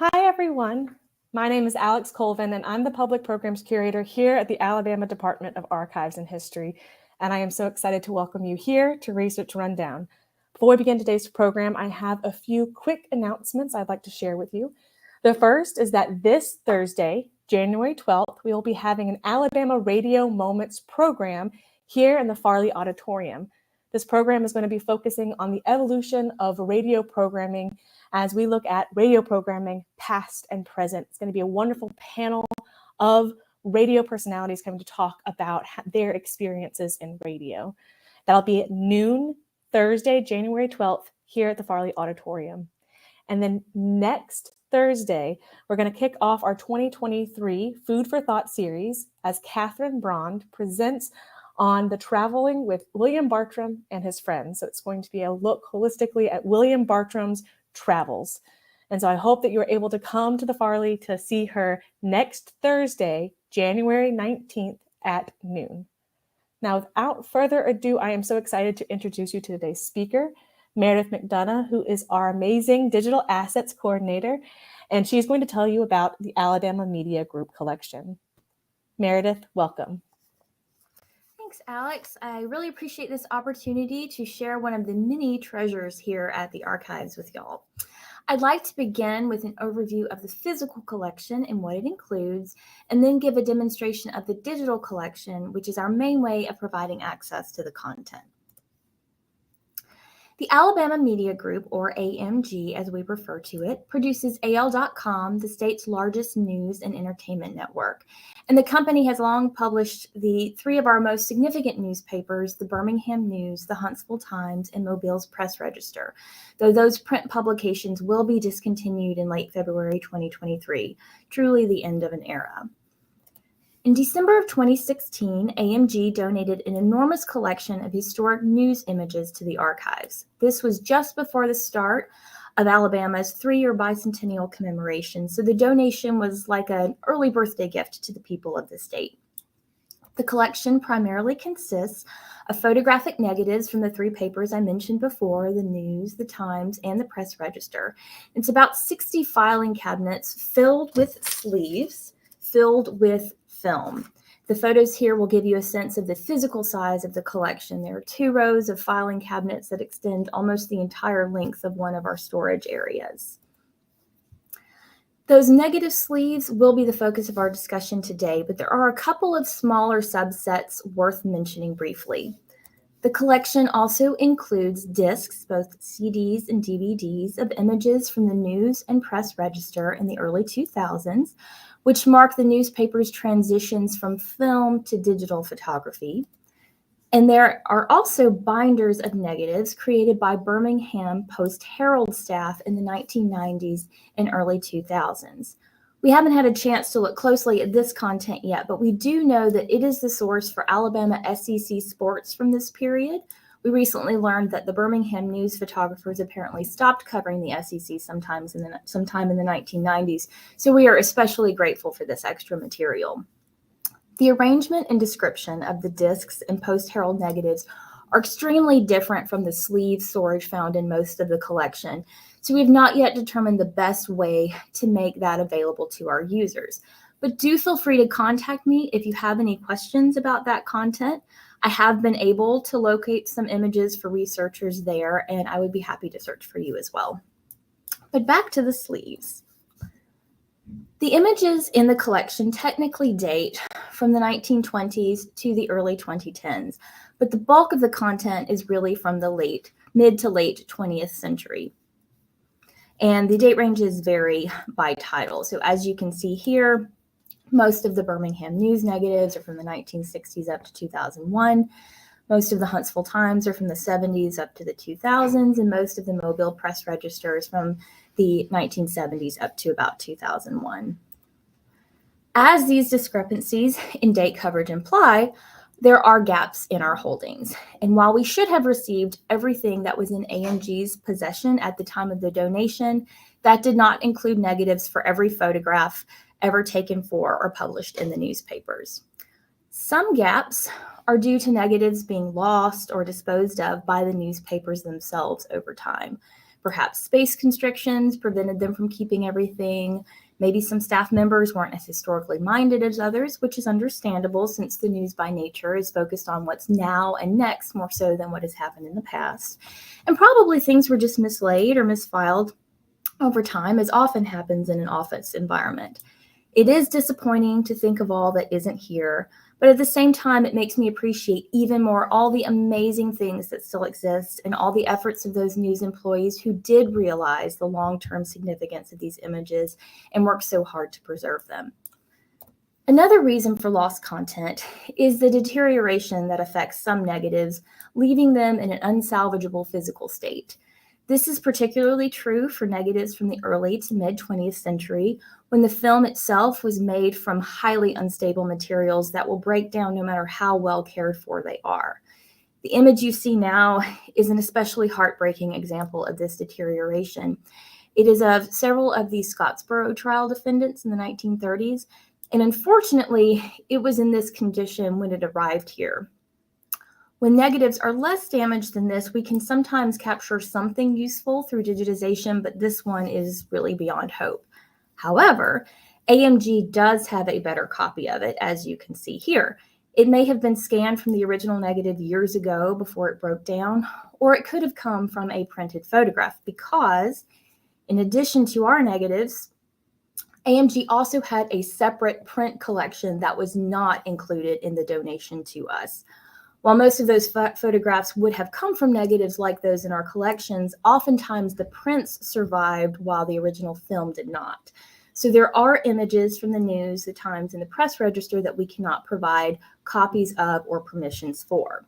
Hi, everyone. My name is Alex Colvin, and I'm the Public Programs Curator here at the Alabama Department of Archives and History, and I am so excited to welcome you here to Research Rundown. Before we begin today's program, I have a few quick announcements I'd like to share with you. The first is that this Thursday, January 12th, we will be having an Alabama Radio Moments program here in the Farley Auditorium. This program is going to be focusing on the evolution of radio programming as we look at radio programming past and present. It's going to be a wonderful panel of radio personalities coming to talk about their experiences in radio. That'll be at noon, Thursday, January 12th, here at the Farley Auditorium. And then next Thursday, we're going to kick off our 2023 Food for Thought series as Catherine Brond presents on the traveling with William Bartram and his friends. So it's going to be a look holistically at William Bartram's travels. And so I hope that you're able to come to the Farley to see her next Thursday, January 19th at noon. Now, without further ado, I am so excited to introduce you to today's speaker, Meredith McDonough, who is our amazing digital assets coordinator, and she's going to tell you about the Alabama Media Group collection. Meredith, welcome. Thanks, Alex. I really appreciate this opportunity to share one of the many treasures here at the archives with y'all. I'd like to begin with an overview of the physical collection and what it includes, and then give a demonstration of the digital collection, which is our main way of providing access to the content. The Alabama Media Group, or AMG as we refer to it, produces AL.com, the state's largest news and entertainment network. And the company has long published the three of our most significant newspapers, the Birmingham News, the Huntsville Times, and Mobile's Press Register, though those print publications will be discontinued in late February 2023, truly the end of an era. In December of 2016, AMG donated an enormous collection of historic news images to the archives. This was just before the start of Alabama's 3-year bicentennial commemoration, so the donation was like an early birthday gift to the people of the state. The collection primarily consists of photographic negatives from the three papers I mentioned before, the News, the Times, and the Press Register. It's about 60 filing cabinets filled with sleeves, filled with film. The photos here will give you a sense of the physical size of the collection. There are 2 rows of filing cabinets that extend almost the entire length of one of our storage areas. Those negative sleeves will be the focus of our discussion today, but there are a couple of smaller subsets worth mentioning briefly. The collection also includes discs, both CDs and DVDs, of images from the News and Press Register in the early 2000s, which mark the newspaper's transitions from film to digital photography. And there are also binders of negatives created by Birmingham Post-Herald staff in the 1990s and early 2000s. We haven't had a chance to look closely at this content yet, but we do know that it is the source for Alabama SEC sports from this period. We recently learned that the Birmingham News photographers apparently stopped covering the SEC sometime in the 1990s, so we are especially grateful for this extra material. The arrangement and description of the discs and Post-Herald negatives are extremely different from the sleeve storage found in most of the collection, so we have not yet determined the best way to make that available to our users. But do feel free to contact me if you have any questions about that content. I have been able to locate some images for researchers there, and I would be happy to search for you as well. But back to the sleeves. The images in the collection technically date from the 1920s to the early 2010s, but the bulk of the content is really from the mid to late 20th century. And the date ranges vary by title. So as you can see here, most of the Birmingham News negatives are from the 1960s up to 2001. Most of the Huntsville Times are from the 70s up to the 2000s, and most of the Mobile Press Register is from the 1970s up to about 2001. As these discrepancies in date coverage imply, there are gaps in our holdings. And while we should have received everything that was in AMG's possession at the time of the donation, that did not include negatives for every photograph ever taken for or published in the newspapers. Some gaps are due to negatives being lost or disposed of by the newspapers themselves over time. Perhaps space constrictions prevented them from keeping everything. Maybe some staff members weren't as historically minded as others, which is understandable since the news by nature is focused on what's now and next more so than what has happened in the past. And probably things were just mislaid or misfiled over time, as often happens in an office environment. It is disappointing to think of all that isn't here, but at the same time, it makes me appreciate even more all the amazing things that still exist and all the efforts of those news employees who did realize the long-term significance of these images and worked so hard to preserve them. Another reason for lost content is the deterioration that affects some negatives, leaving them in an unsalvageable physical state. This is particularly true for negatives from the early to mid-20th century, when the film itself was made from highly unstable materials that will break down no matter how well cared for they are. The image you see now is an especially heartbreaking example of this deterioration. It is of several of the Scottsboro trial defendants in the 1930s, and unfortunately, it was in this condition when it arrived here. When negatives are less damaged than this, we can sometimes capture something useful through digitization, but this one is really beyond hope. However, AMG does have a better copy of it, as you can see here. It may have been scanned from the original negative years ago before it broke down, or it could have come from a printed photograph because, in addition to our negatives, AMG also had a separate print collection that was not included in the donation to us. While most of those photographs would have come from negatives like those in our collections, oftentimes the prints survived while the original film did not. So there are images from the news, the Times, and the Press Register that we cannot provide copies of or permissions for.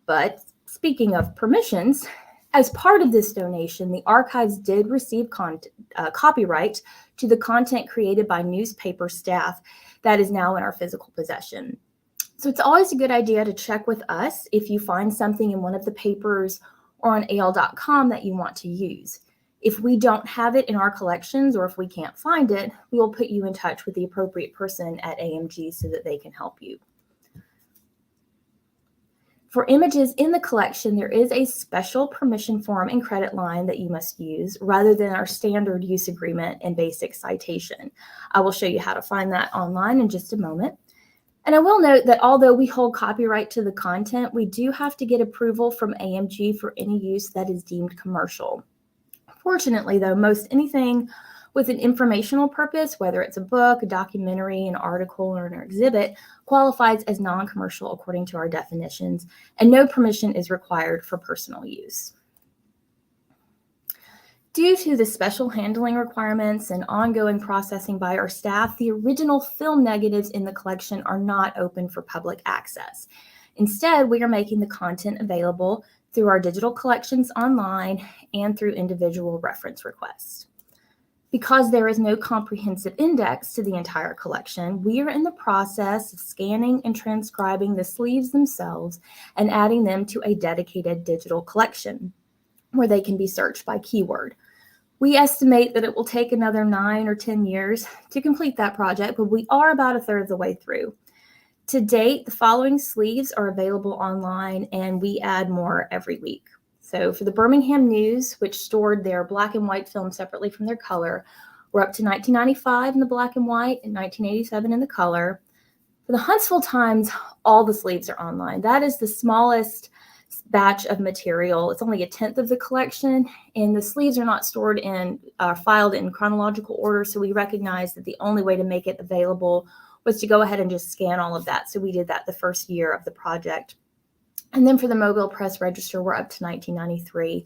But speaking of permissions, as part of this donation, the archives did receive copyright to the content created by newspaper staff that is now in our physical possession. So it's always a good idea to check with us if you find something in one of the papers or on AL.com that you want to use. If we don't have it in our collections or if we can't find it, we will put you in touch with the appropriate person at AMG so that they can help you. For images in the collection, there is a special permission form and credit line that you must use rather than our standard use agreement and basic citation. I will show you how to find that online in just a moment. And I will note that although we hold copyright to the content, we do have to get approval from AMG for any use that is deemed commercial. Fortunately, though, most anything with an informational purpose, whether it's a book, a documentary, an article, or an exhibit, qualifies as non-commercial according to our definitions, and no permission is required for personal use. Due to the special handling requirements and ongoing processing by our staff, the original film negatives in the collection are not open for public access. Instead, we are making the content available through our digital collections online and through individual reference requests. Because there is no comprehensive index to the entire collection, we are in the process of scanning and transcribing the sleeves themselves and adding them to a dedicated digital collection where they can be searched by keyword. We estimate that it will take another 9 or 10 years to complete that project, but we are about a third of the way through. To date, the following sleeves are available online, and we add more every week. So for the Birmingham News, which stored their black and white film separately from their color, we're up to 1995 in the black and white and 1987 in the color. For the Huntsville Times, all the sleeves are online. That is the smallest batch of material. It's only 1/10 of the collection, and the sleeves are not stored in, filed in chronological order, so we recognize that the only way to make it available was to go ahead and just scan all of that. So we did that the first year of the project. And then for the Mobile Press Register, we're up to 1993.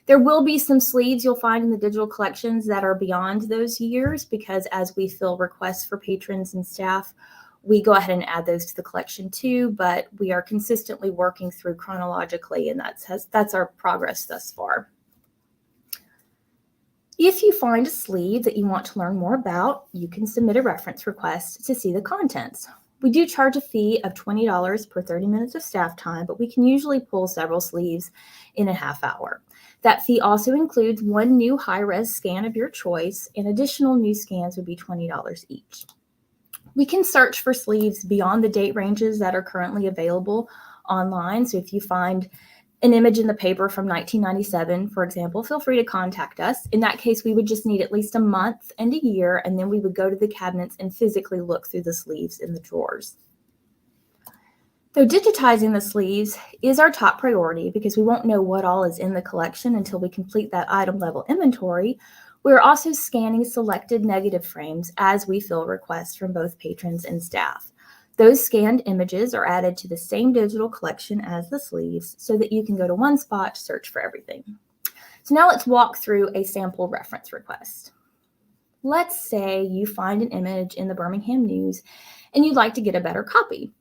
There will be some sleeves you'll find in the digital collections that are beyond those years because as we fill requests for patrons and staff, we go ahead and add those to the collection too, but we are consistently working through chronologically, and that's our progress thus far. If you find a sleeve that you want to learn more about, you can submit a reference request to see the contents. We do charge a fee of $20 per 30 minutes of staff time, but we can usually pull several sleeves in a half hour. That fee also includes one new high-res scan of your choice, and additional new scans would be $20 each. We can search for sleeves beyond the date ranges that are currently available online. So if you find an image in the paper from 1997, for example, feel free to contact us. In that case, we would just need at least a month and a year, and then we would go to the cabinets and physically look through the sleeves in the drawers. Though digitizing the sleeves is our top priority because we won't know what all is in the collection until we complete that item level inventory, we're also scanning selected negative frames as we fill requests from both patrons and staff. Those scanned images are added to the same digital collection as the sleeves so that you can go to one spot to search for everything. So now let's walk through a sample reference request. Let's say you find an image in the Birmingham News and you'd like to get a better copy.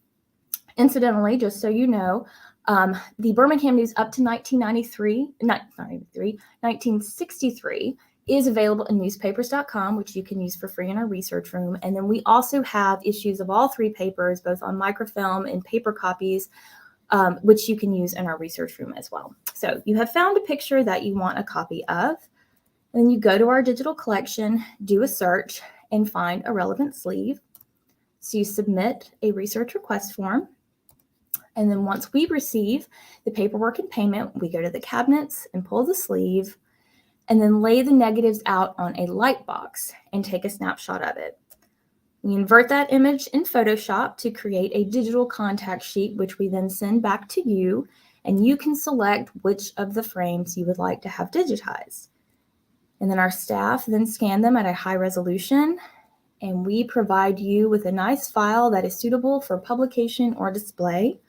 Incidentally, just so you know, the Birmingham News up to 1963 is available in newspapers.com, which you can use for free in our research room. And then we also have issues of all three papers, both on microfilm and paper copies, which you can use in our research room as well. So you have found a picture that you want a copy of. Then you go to our digital collection, do a search, and find a relevant sleeve. So you submit a research request form. And then once we receive the paperwork and payment, we go to the cabinets and pull the sleeve and then lay the negatives out on a light box and take a snapshot of it. We invert that image in Photoshop to create a digital contact sheet, which we then send back to you, and you can select which of the frames you would like to have digitized. And then our staff then scan them at a high resolution, and we provide you with a nice file that is suitable for publication or display.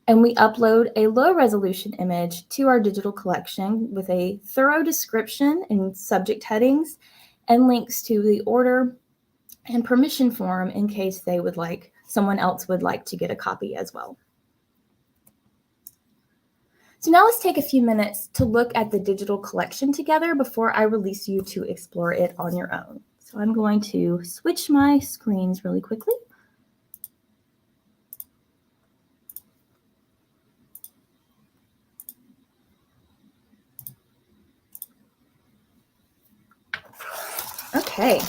And we upload a low resolution image to our digital collection with a thorough description and subject headings and links to the order and permission form in case someone else would like to get a copy as well. So now let's take a few minutes to look at the digital collection together before I release you to explore it on your own. So I'm going to switch my screens really quickly. Okay.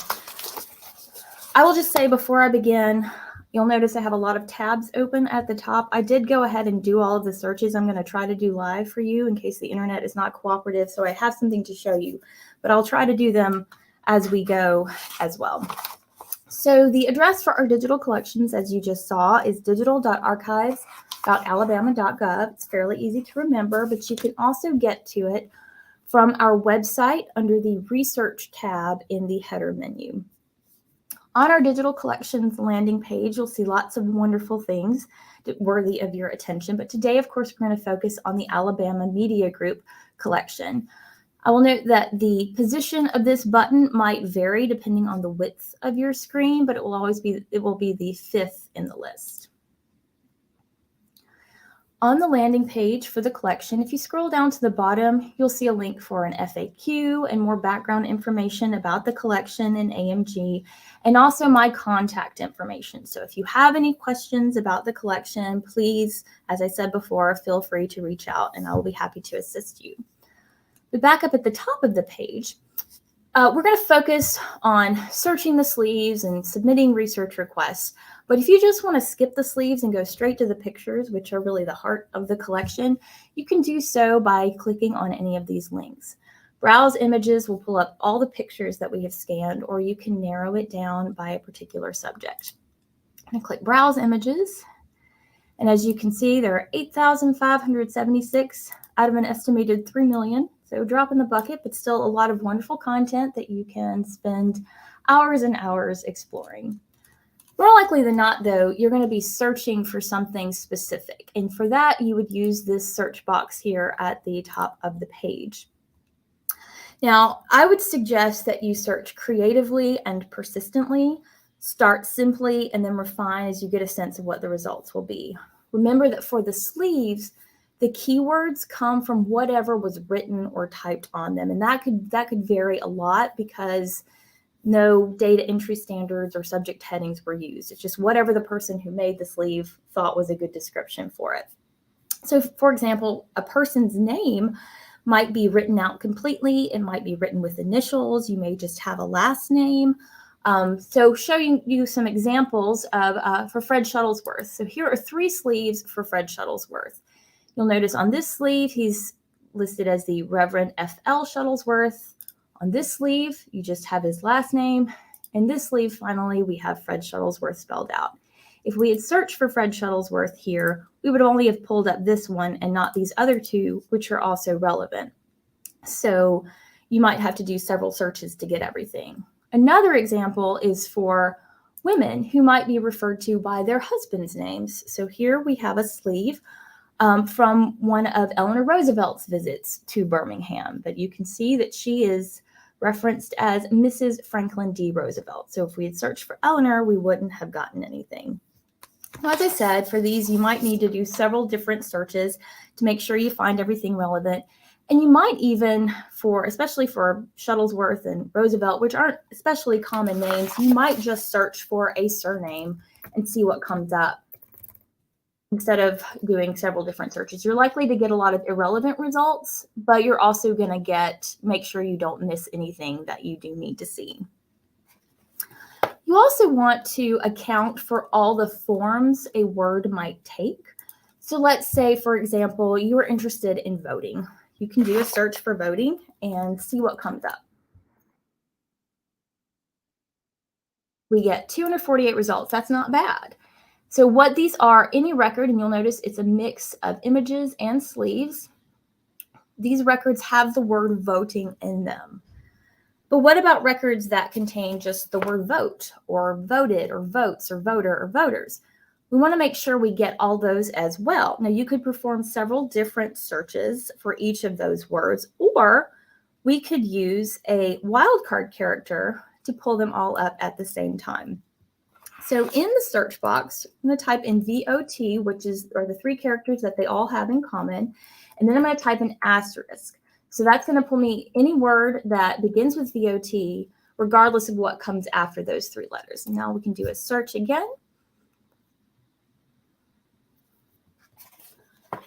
I will just say before I begin, you'll notice I have a lot of tabs open at the top. I did go ahead and do all of the searches I'm going to try to do live for you in case the internet is not cooperative, so I have something to show you, but I'll try to do them as we go as well. So the address for our digital collections, as you just saw, is digital.archives.alabama.gov. It's fairly easy to remember, but you can also get to it from our website under the Research tab in the header menu. On our digital collections landing page, you'll see lots of wonderful things worthy of your attention. But today, of course, we're going to focus on the Alabama Media Group collection. I will note that the position of this button might vary depending on the width of your screen, but it will be the fifth in the list. On the landing page for the collection, if you scroll down to the bottom, you'll see a link for an FAQ and more background information about the collection and AMG, and also my contact information. So if you have any questions about the collection, please, as I said before, feel free to reach out and I will be happy to assist you. But back up at the top of the page, we're going to focus on searching the sleeves and submitting research requests. But if you just want to skip the sleeves and go straight to the pictures, which are really the heart of the collection, you can do so by clicking on any of these links. Browse images will pull up all the pictures that we have scanned, or you can narrow it down by a particular subject. I'm going to click Browse Images. And as you can see, there are 8,576 out of an estimated 3 million. So drop in the bucket, but still a lot of wonderful content that you can spend hours and hours exploring. More likely than not, though, you're going to be searching for something specific. And for that, you would use this search box here at the top of the page. Now, I would suggest that you search creatively and persistently. Start simply and then refine as you get a sense of what the results will be. Remember that for the sleeves, the keywords come from whatever was written or typed on them. And that could vary a lot because no data entry standards or subject headings were used. It's just whatever the person who made the sleeve thought was a good description for it. So, for example, a person's name might be written out completely. It might be written with initials. You may just have a last name. So showing you some examples of for Fred Shuttlesworth. So here are 3 sleeves for Fred Shuttlesworth. You'll notice on this sleeve, he's listed as the Reverend F.L. Shuttlesworth. On this sleeve, you just have his last name. In this sleeve, finally, we have Fred Shuttlesworth spelled out. If we had searched for Fred Shuttlesworth here, we would only have pulled up this one and not these other two, which are also relevant. So you might have to do several searches to get everything. Another example is for women who might be referred to by their husbands' names. So here we have a sleeve from one of Eleanor Roosevelt's visits to Birmingham, but you can see that she is referenced as Mrs. Franklin D. Roosevelt. So if we had searched for Eleanor, we wouldn't have gotten anything. Now, as I said, for these, you might need to do several different searches to make sure you find everything relevant. And you might even, especially for Shuttlesworth and Roosevelt, which aren't especially common names, you might just search for a surname and see what comes up instead of doing several different searches. You're likely to get a lot of irrelevant results, but you're also going to make sure you don't miss anything that you do need to see. You also want to account for all the forms a word might take. So let's say, for example, you are interested in voting. You can do a search for voting and see what comes up. We get 248 results. That's not bad. So what these are, any record, and you'll notice it's a mix of images and sleeves. These records have the word voting in them. But what about records that contain just the word vote or voted or votes or voter or voters? We want to make sure we get all those as well. Now, you could perform several different searches for each of those words, or we could use a wildcard character to pull them all up at the same time. So in the search box, I'm going to type in VOT, which are the three characters that they all have in common, and then I'm going to type in asterisk. So that's going to pull me any word that begins with VOT, regardless of what comes after those three letters. And now we can do a search again.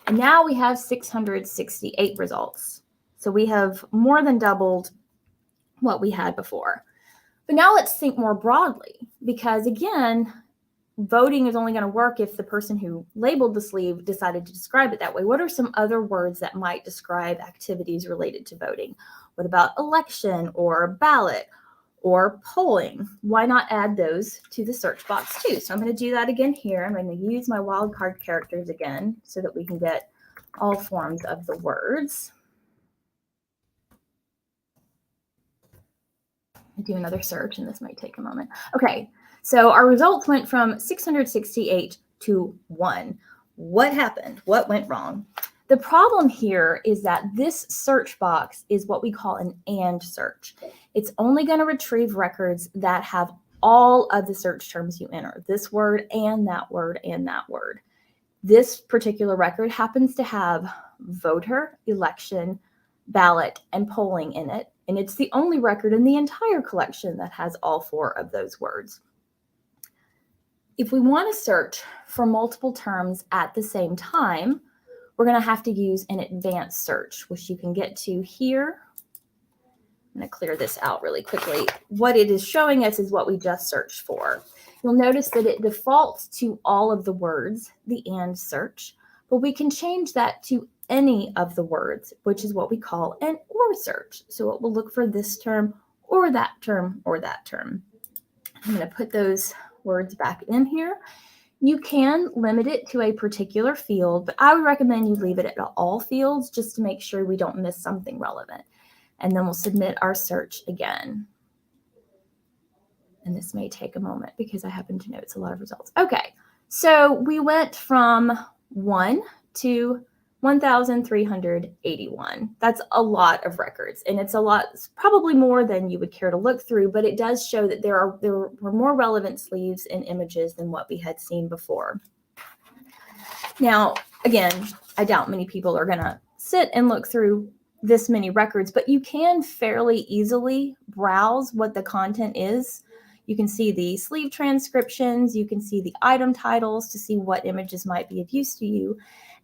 And now we have 668 results. So we have more than doubled what we had before. But now let's think more broadly, because again, voting is only going to work if the person who labeled the sleeve decided to describe it that way. What are some other words that might describe activities related to voting? What about election or ballot or polling? Why not add those to the search box too? So I'm going to do that again here. I'm going to use my wildcard characters again so that we can get all forms of the words. Do another search, and this might take a moment. Okay, so our results went from 668 to 1. What happened? What went wrong? The problem here is that this search box is what we call an AND search. It's only going to retrieve records that have all of the search terms you enter, this word and that word and that word. This particular record happens to have voter, election, ballot, and polling in it. And it's the only record in the entire collection that has all four of those words. If we want to search for multiple terms at the same time, we're going to have to use an advanced search, which you can get to here. I'm going to clear this out really quickly. What it is showing us is what we just searched for. You'll notice that it defaults to all of the words, the AND search, but we can change that to any of the words, which is what we call an OR search. So it will look for this term or that term or that term. I'm going to put those words back in here. You can limit it to a particular field, but I would recommend you leave it at all fields just to make sure we don't miss something relevant. And then we'll submit our search again. And this may take a moment because I happen to know it's a lot of results. Okay, so we went from 1 to 1,381. That's a lot of records, and it's probably more than you would care to look through, but it does show that there were more relevant sleeves and images than what we had seen before. Now, again, I doubt many people are going to sit and look through this many records, but you can fairly easily browse what the content is. You can see the sleeve transcriptions, you can see the item titles to see what images might be of use to you.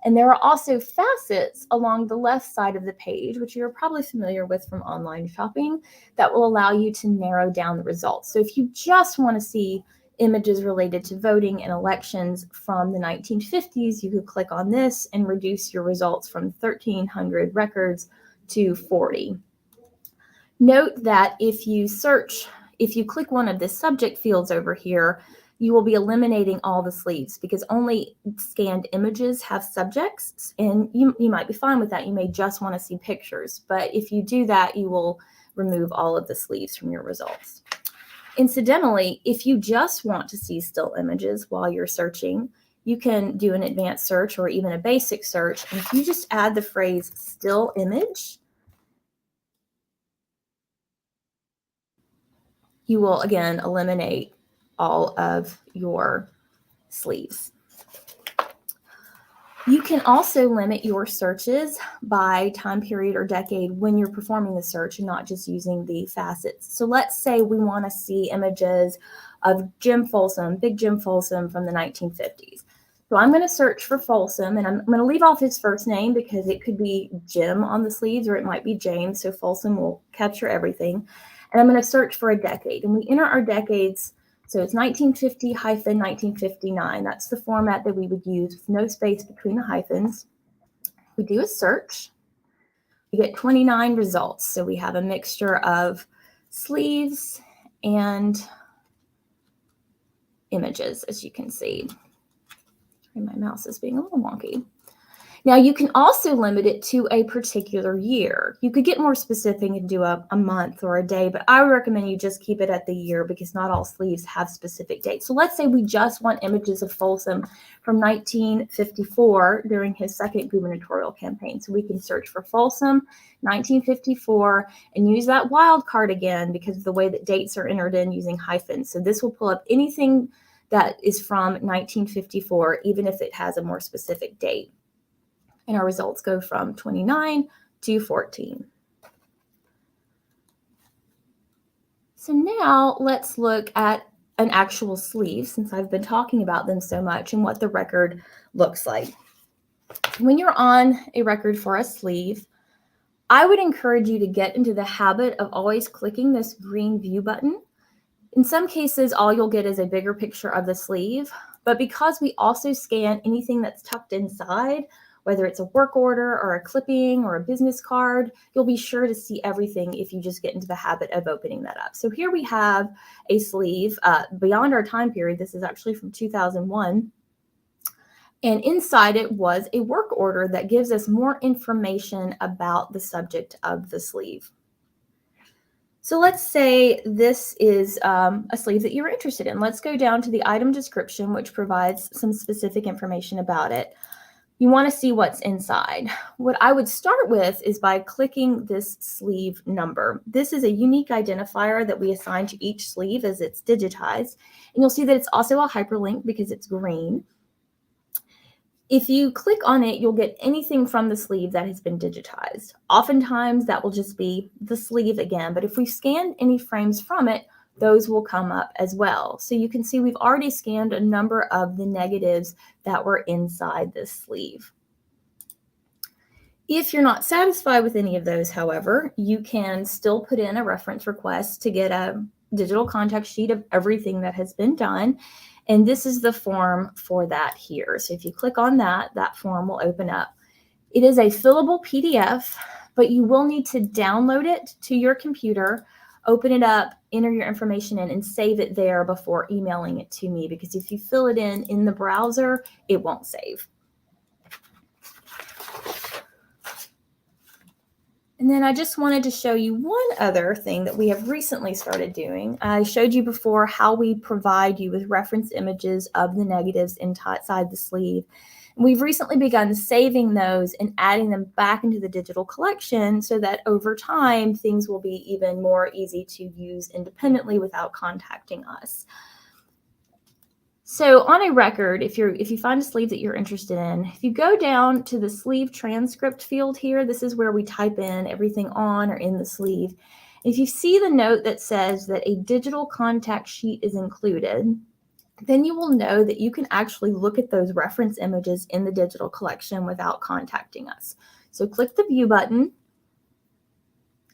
And there are also facets along the left side of the page, which you're probably familiar with from online shopping, that will allow you to narrow down the results. So if you just want to see images related to voting and elections from the 1950s, you could click on this and reduce your results from 1,300 records to 40. Note that if you click one of the subject fields over here, you will be eliminating all the sleeves because only scanned images have subjects, and you might be fine with that. You may just want to see pictures, but if you do that, you will remove all of the sleeves from your results. Incidentally, if you just want to see still images while you're searching, you can do an advanced search or even a basic search, and if you just add the phrase still image, you will again eliminate all of your sleeves. You can also limit your searches by time period or decade when you're performing the search and not just using the facets. So let's say we want to see images of Jim Folsom, Big Jim Folsom from the 1950s. So I'm going to search for Folsom, and I'm going to leave off his first name because it could be Jim on the sleeves or it might be James, so Folsom will capture everything. And I'm going to search for a decade, and we enter our decades. So it's 1950-1959. That's the format that we would use with no space between the hyphens. We do a search. We get 29 results. So we have a mixture of sleeves and images, as you can see. Sorry, my mouse is being a little wonky. Now, you can also limit it to a particular year. You could get more specific and do a month or a day, but I would recommend you just keep it at the year because not all sleeves have specific dates. So let's say we just want images of Folsom from 1954 during his second gubernatorial campaign. So we can search for Folsom 1954 and use that wildcard again because of the way that dates are entered in using hyphens. So this will pull up anything that is from 1954, even if it has a more specific date. And our results go from 29 to 14. So now let's look at an actual sleeve, since I've been talking about them so much, and what the record looks like. When you're on a record for a sleeve, I would encourage you to get into the habit of always clicking this green view button. In some cases, all you'll get is a bigger picture of the sleeve, but because we also scan anything that's tucked inside, whether it's a work order or a clipping or a business card, you'll be sure to see everything if you just get into the habit of opening that up. So here we have a sleeve beyond our time period. This is actually from 2001. And inside it was a work order that gives us more information about the subject of the sleeve. So let's say this is a sleeve that you're interested in. Let's go down to the item description, which provides some specific information about it. You want to see what's inside. What I would start with is by clicking this sleeve number. This is a unique identifier that we assign to each sleeve as it's digitized. And you'll see that it's also a hyperlink because it's green. If you click on it, you'll get anything from the sleeve that has been digitized. Oftentimes that will just be the sleeve again, but if we scan any frames from it, those will come up as well. So you can see we've already scanned a number of the negatives that were inside this sleeve. If you're not satisfied with any of those, however, you can still put in a reference request to get a digital contact sheet of everything that has been done. And this is the form for that here. So if you click on that, that form will open up. It is a fillable PDF, but you will need to download it to your computer, open it up, enter your information in, and save it there before emailing it to me, because if you fill it in the browser, it won't save. And then I just wanted to show you one other thing that we have recently started doing. I showed you before how we provide you with reference images of the negatives inside the sleeve. And we've recently begun saving those and adding them back into the digital collection so that over time things will be even more easy to use independently without contacting us. So on a record, if you find a sleeve that you're interested in, if you go down to the sleeve transcript field here, this is where we type in everything on or in the sleeve. If you see the note that says that a digital contact sheet is included, then you will know that you can actually look at those reference images in the digital collection without contacting us. So click the view button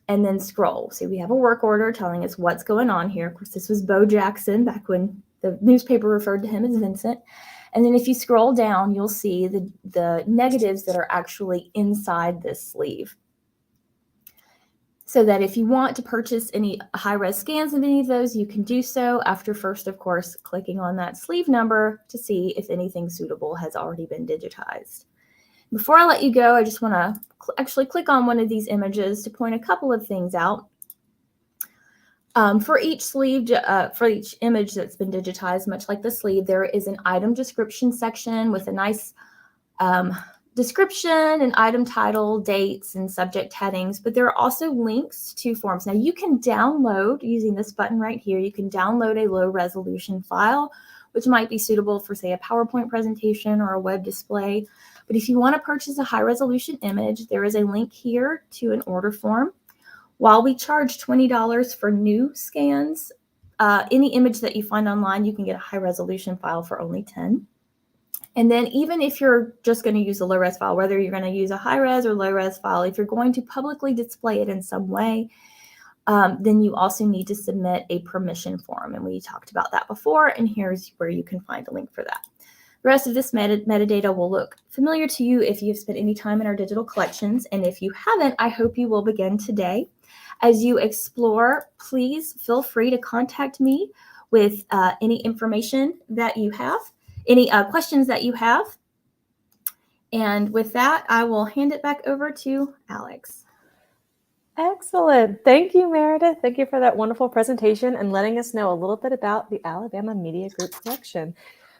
and then scroll. So we have a work order telling us what's going on here. Of course, this was Bo Jackson back when the newspaper referred to him as Vincent. And then if you scroll down, you'll see the negatives that are actually inside this sleeve. So that if you want to purchase any high-res scans of any of those, you can do so after first, of course, clicking on that sleeve number to see if anything suitable has already been digitized. Before I let you go, I just want to actually click on one of these images to point a couple of things out. For each sleeve, for each image that's been digitized, much like the sleeve, there is an item description section with a nice description and item title, dates, and subject headings, but there are also links to forms. Now you can download, using this button right here, you can download a low resolution file, which might be suitable for, say, a PowerPoint presentation or a web display. But if you want to purchase a high resolution image, there is a link here to an order form. While we charge $20 for new scans, any image that you find online, you can get a high resolution file for only $10. And then even if you're just going to use a low-res file, whether you're going to use a high-res or low-res file, if you're going to publicly display it in some way, then you also need to submit a permission form. And we talked about that before, and here's where you can find a link for that. The rest of this metadata will look familiar to you if you've spent any time in our digital collections. And if you haven't, I hope you will begin today. As you explore, please feel free to contact me with any information that you have. Any questions that you have. And with that, I will hand it back over to Alex. Excellent. Thank you, Meredith. Thank you for that wonderful presentation and letting us know a little bit about the Alabama Media Group collection.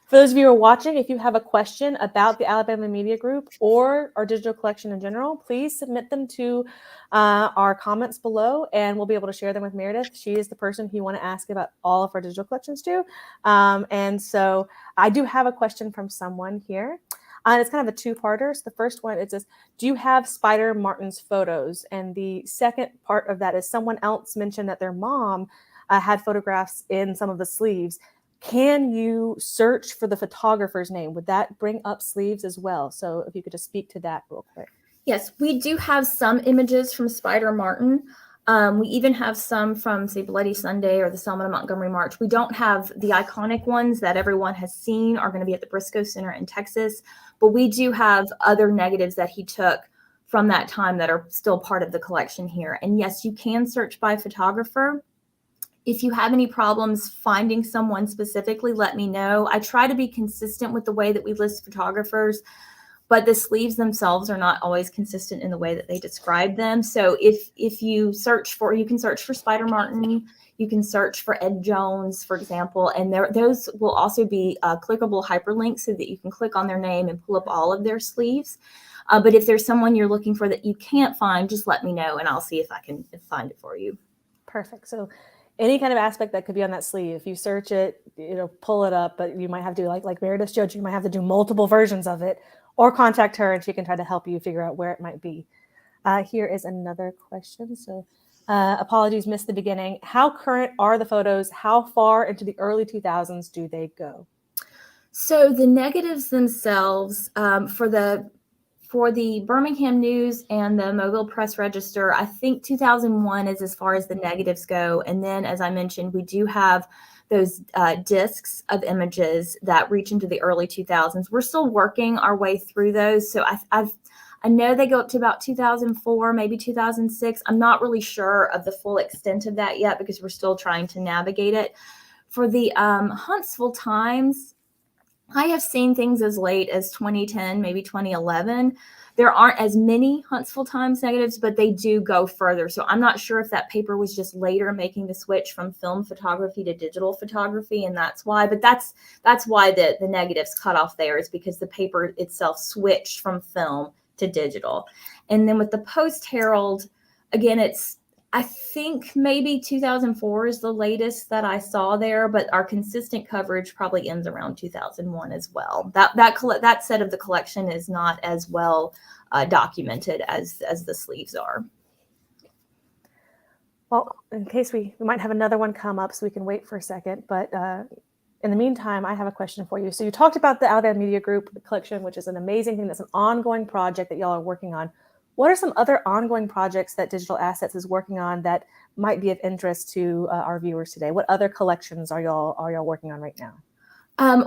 For those of you who are watching, if you have a question about the Alabama Media Group or our digital collection in general, please submit them to our comments below, and we'll be able to share them with Meredith. She is the person who you want to ask about all of our digital collections to. And so I do have a question from someone here. It's kind of a two-parter. So the first one, it says, do you have Spider Martin's photos? And the second part of that is someone else mentioned that their mom had photographs in some of the sleeves. Can you search for the photographer's name? Would that bring up sleeves as well? So if you could just speak to that real quick. Yes, we do have some images from Spider Martin. We even have some from, say, Bloody Sunday or the Selma to Montgomery March. We don't have the iconic ones that everyone has seen are going to be at the Briscoe Center in Texas, but we do have other negatives that he took from that time that are still part of the collection here. And yes, you can search by photographer. If you have any problems finding someone specifically, let me know. I try to be consistent with the way that we list photographers, but the sleeves themselves are not always consistent in the way that they describe them. So if you search for, you can search for Spider Martin, you can search for Ed Jones, for example, and those will also be clickable hyperlinks so that you can click on their name and pull up all of their sleeves. But if there's someone you're looking for that you can't find, just let me know and I'll see if I can find it for you. Perfect. So any kind of aspect that could be on that sleeve, if you search it, pull it up, but you might have to, like Meredith showed you might have to do multiple versions of it, or contact her and she can try to help you figure out where it might be. Here is another question. So apologies, missed the beginning. How current are the photos? How far into the early 2000s do they go? So the negatives themselves, for the Birmingham News and the Mobile Press Register, I think 2001 is as far as the negatives go. And then, as I mentioned, we do have those discs of images that reach into the early 2000s. We're still working our way through those. So I know they go up to about 2004, maybe 2006. I'm not really sure of the full extent of that yet because we're still trying to navigate it. For the Huntsville Times, I have seen things as late as 2010, maybe 2011. There aren't as many Huntsville Times negatives, but they do go further. So I'm not sure if that paper was just later making the switch from film photography to digital photography, and that's why. But that's why the negatives cut off there, is because the paper itself switched from film to digital. And then with the Post Herald, again, I think maybe 2004 is the latest that I saw there, but our consistent coverage probably ends around 2001 as well. That set of the collection is not as well documented as the sleeves are. Well, in case we might have another one come up, so we can wait for a second. But in the meantime, I have a question for you. So you talked about the Alabama Media Group collection, which is an amazing thing. That's an ongoing project that y'all are working on. What are some other ongoing projects that Digital Assets is working on that might be of interest to our viewers today? What other collections are y'all working on right now?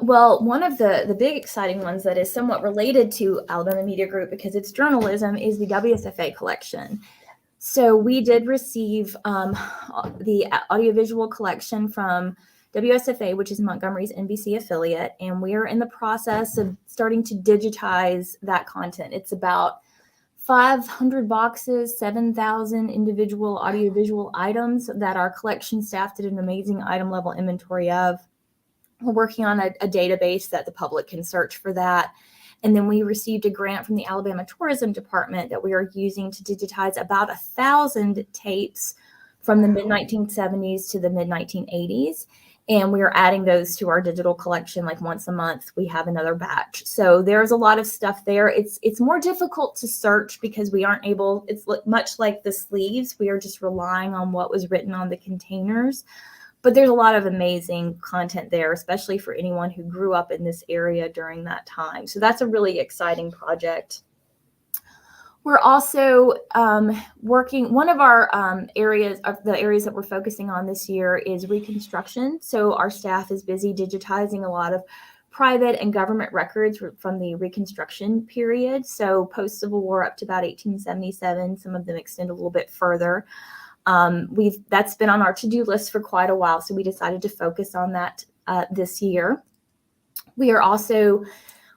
Well, one of the big exciting ones that is somewhat related to Alabama Media Group because it's journalism is the WSFA collection. So we did receive the audiovisual collection from WSFA, which is Montgomery's NBC affiliate, and we are in the process of starting to digitize that content. It's about 500 boxes, 7,000 individual audiovisual items that our collection staff did an amazing item level inventory of. We're working on a database that the public can search for that. And then we received a grant from the Alabama Tourism Department that we are using to digitize about 1,000 tapes from the mid-1970s to the mid-1980s. And we are adding those to our digital collection like once a month. We have another batch. So there's a lot of stuff there. It's more difficult to search because we aren't able, it's much like the sleeves. We are just relying on what was written on the containers. But there's a lot of amazing content there, especially for anyone who grew up in this area during that time. So that's a really exciting project. We're also working, one of our areas, the areas that we're focusing on this year is reconstruction. So our staff is busy digitizing a lot of private and government records from the Reconstruction period. So post-Civil War up to about 1877, some of them extend a little bit further. That's been on our to-do list for quite a while, so we decided to focus on that this year. We are also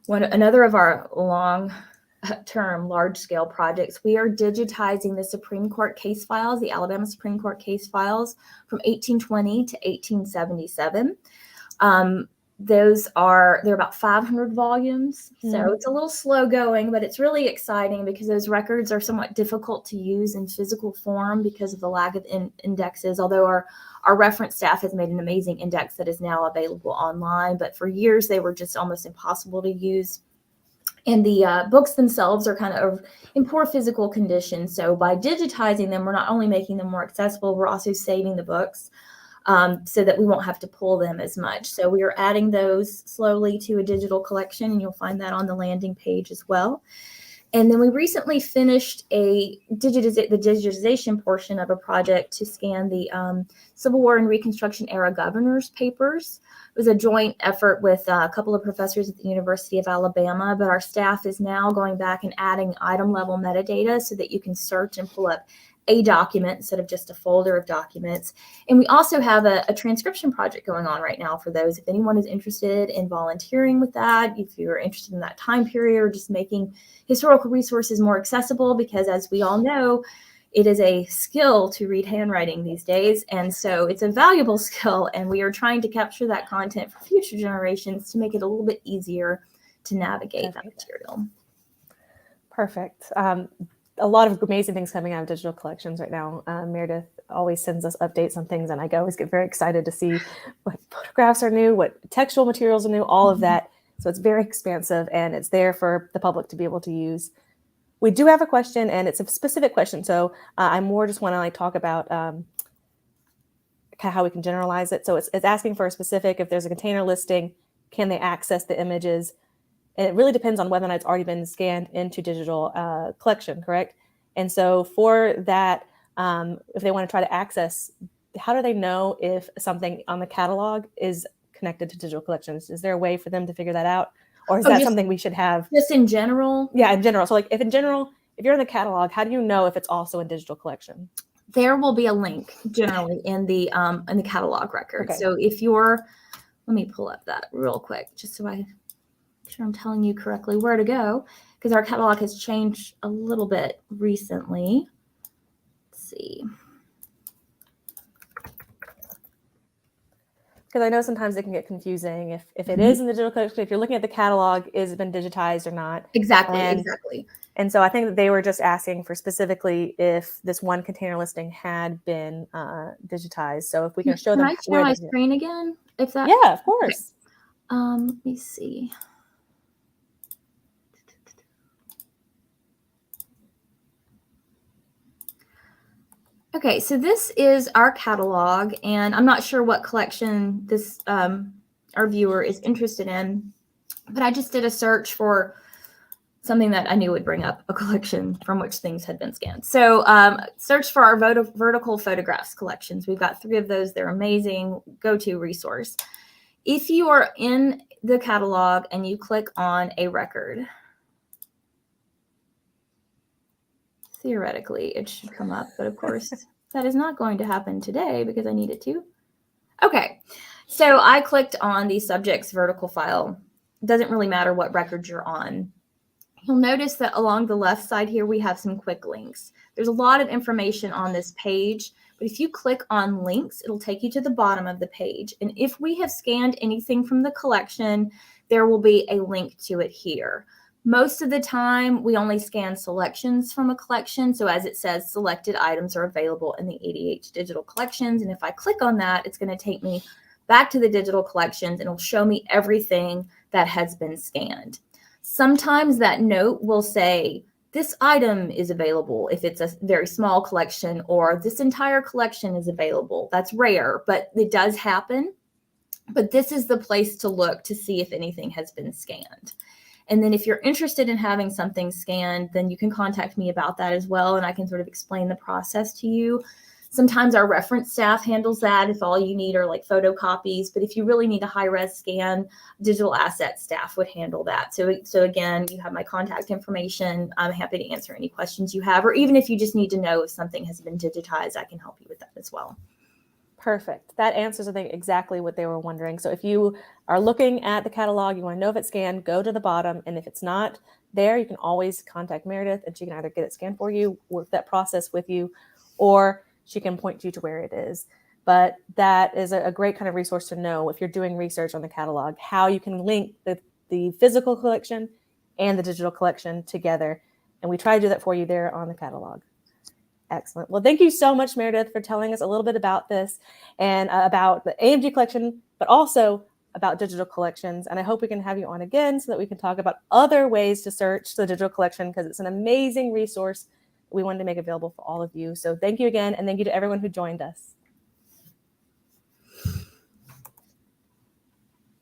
another of our long-term, large-scale projects. We are digitizing the Supreme Court case files, the Alabama Supreme Court case files from 1820 to 1877. They're about 500 volumes. So it's a little slow going, but it's really exciting because those records are somewhat difficult to use in physical form because of the lack of indexes, although our reference staff has made an amazing index that is now available online. But for years, they were just almost impossible to use. And the books themselves are kind of in poor physical condition. So by digitizing them, we're not only making them more accessible, we're also saving the books. So that we won't have to pull them as much. So we are adding those slowly to a digital collection, and you'll find that on the landing page as well. And then we recently finished the digitization portion of a project to scan the Civil War and Reconstruction era governor's papers. It was a joint effort with a couple of professors at the University of Alabama, but our staff is now going back and adding item level metadata so that you can search and pull up a document instead of just a folder of documents. And we also have a transcription project going on right now for those. If anyone is interested in volunteering with that, if you're interested in that time period or just making historical resources more accessible, because as we all know, it is a skill to read handwriting these days. And so it's a valuable skill, and we are trying to capture that content for future generations to make it a little bit easier to navigate that material. Perfect. A lot of amazing things coming out of digital collections right now. Meredith always sends us updates on things, and I always get very excited to see what photographs are new, what textual materials are new, all of that. So it's very expansive, and it's there for the public to be able to use. We do have a question, and it's a specific question. So I more just want to talk about how we can generalize it. So it's asking for a specific, if there's a container listing, can they access the images? And it really depends on whether or not it's already been scanned into digital collection, correct? And so for that, if they want to try to access, how do they know if something on the catalog is connected to digital collections? Is there a way for them to figure that out? Or is that something we should have? Just in general? Yeah, in general. So if you're in the catalog, how do you know if it's also in digital collection? There will be a link generally in the catalog record. Okay. So let me pull up that real quick, just so I'm sure I'm telling you correctly where to go, because our catalog has changed a little bit recently. Let's see. Because I know sometimes it can get confusing if it is in the digital collection, if you're looking at the catalog, is it been digitized or not? Exactly. And so I think that they were just asking for specifically if this one container listing had been digitized. So if we can show them. Can I share my screen again? Yeah, of course. Okay. Let me see. Okay, so this is our catalog, and I'm not sure what collection this our viewer is interested in, but I just did a search for something that I knew would bring up a collection from which things had been scanned. So search for our vertical photographs collections. We've got 3 of those. They're amazing. Go-to resource. If you are in the catalog and you click on a record, theoretically it should come up, but of course that is not going to happen today because I need it to. Okay, so I clicked on the subject's vertical file. It doesn't really matter what record you're on. You'll notice that along the left side here, we have some quick links. There's a lot of information on this page, but if you click on links, it'll take you to the bottom of the page. And if we have scanned anything from the collection, there will be a link to it here. Most of the time, we only scan selections from a collection. So as it says, selected items are available in the ADH digital collections. And if I click on that, it's going to take me back to the digital collections and it'll show me everything that has been scanned. Sometimes that note will say, this item is available if it's a very small collection, or this entire collection is available. That's rare, but it does happen. But this is the place to look to see if anything has been scanned. And then if you're interested in having something scanned, then you can contact me about that as well, and I can sort of explain the process to you. Sometimes our reference staff handles that if all you need are like photocopies, but if you really need a high-res scan, digital asset staff would handle that. So again, you have my contact information. I'm happy to answer any questions you have, or even if you just need to know if something has been digitized, I can help you with that as well. Perfect. That answers, I think, exactly what they were wondering. So if you are looking at the catalog, you want to know if it's scanned, go to the bottom. And if it's not there, you can always contact Meredith and she can either get it scanned for you, work that process with you, or she can point you to where it is. But that is a great kind of resource to know if you're doing research on the catalog, how you can link the physical collection and the digital collection together. And we try to do that for you there on the catalog. Excellent. Well, thank you so much, Meredith, for telling us a little bit about this and about the AMG collection, but also about digital collections. And I hope we can have you on again so that we can talk about other ways to search the digital collection, because it's an amazing resource we wanted to make available for all of you. So thank you again. And thank you to everyone who joined us.